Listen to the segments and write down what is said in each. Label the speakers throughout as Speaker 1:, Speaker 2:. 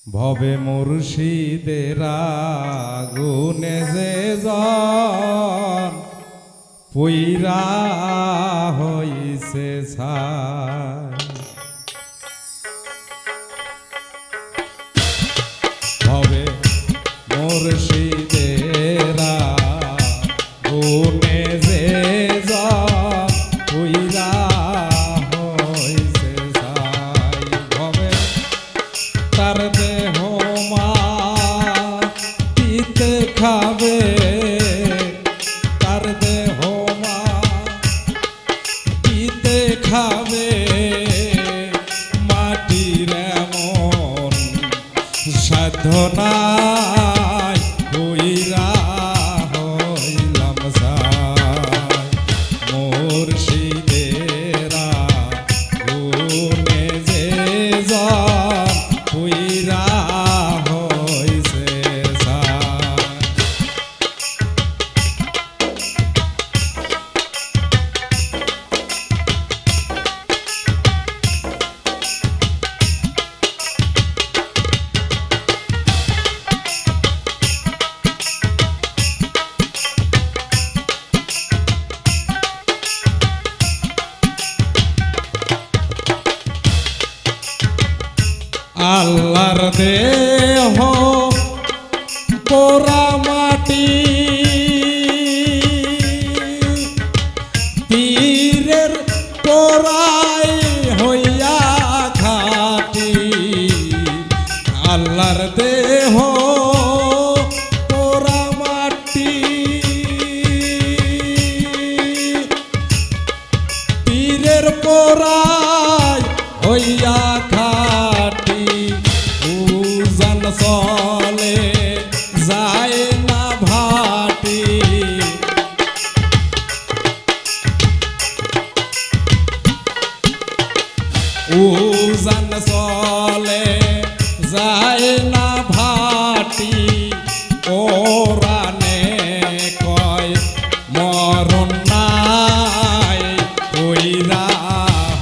Speaker 1: ভবে মুর্শিদের আগুনে যে জন পুইরা হইছে ছাই। ভবে মুর্শিদের আগুনে যে জন পুইরা হইছে ছাই। ভবে তার দেহ মাটিতে খাবে, তার দেহ মাটিতে খাবে, মাটির এমন সাধ্য নাই, পুইরা হইলাম ছাই। মুর্শিদের আগুনে যে জন পুইরা হইছে ছাই। আল্লাহর দেহ পোড়া মাটি, তীরের পোড়াই হইয়া খাটি। আল্লাহর দেহ পোড়া মাটি, তীরের পোড়াই হইয়া খাটি। উজান চলে যায় না ভাটি, উজান চলে যায় না ভাটি। কোরআনে কয় মরণ নাই, কইরা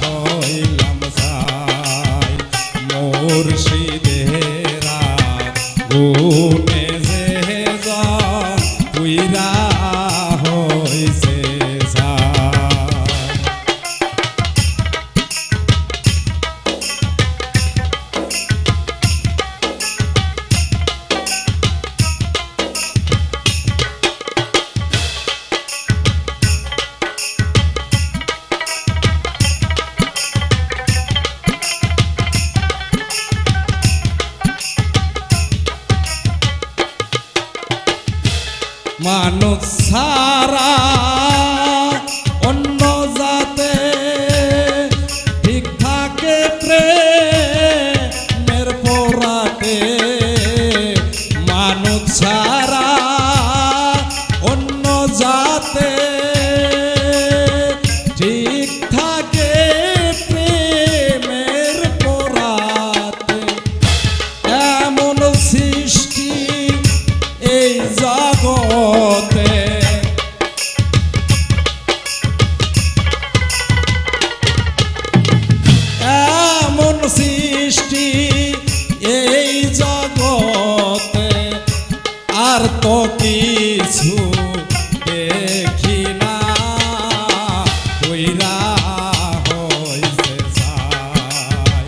Speaker 1: হইলাম ছাই। মুর্শিদের আগুনে যে জন পুইরা হইছে ছাই। মানুষ ছাড়া অন্য জাতে ঠিক থাকে প্রেমের পোড়াতে। মানুষ ছাড়া অন্য জাতে ঠিক থাকে প্রেমের পোড়াতে। এমন সৃষ্টি এই জগতে, এমন সৃষ্টি এই জগতে, আর তো কিছু দেখি না, কইরা হইছে ছাই।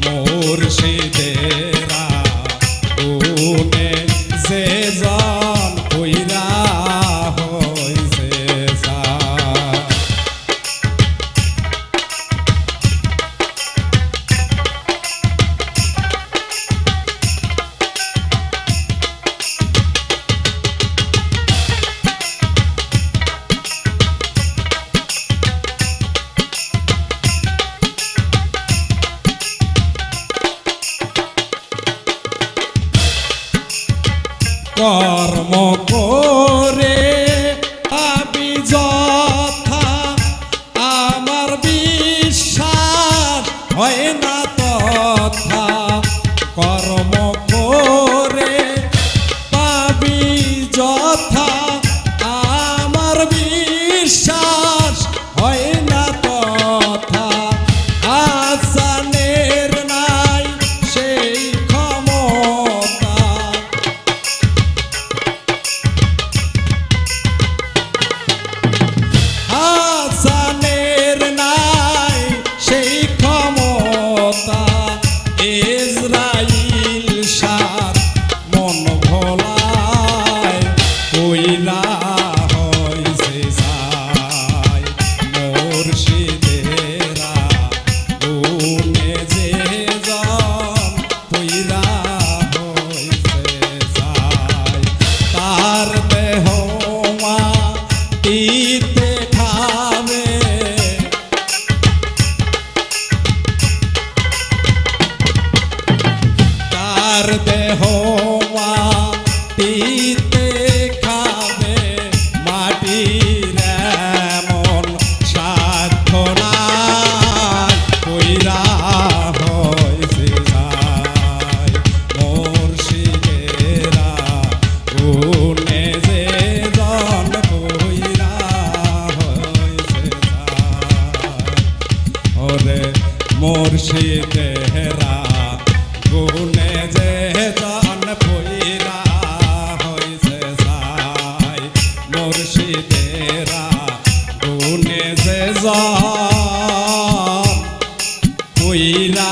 Speaker 1: মুর্শিদের আগুনে যে জন পুইরা হইছে ছাই। কর্ম করে আমি যথা, আমার বিশ্বাস হয় না তথা। কর্ম করে পাবি যথা, আমার বিশ্বাস হয় না তথা। আসানের নাই সেই ক্ষমতা, আমার দেহ মাটিতে খাবে মাটির এমন সাধ্য নাই কইরা হইছে ছাই মুর্শিদেরা গুণে যে জন কইরা হইছে ছাই ওরে মুর্শিদেরা গুণে যে জন কইরা হইছে ছাই মুর্শিদেরা গুণে যে জন কইরা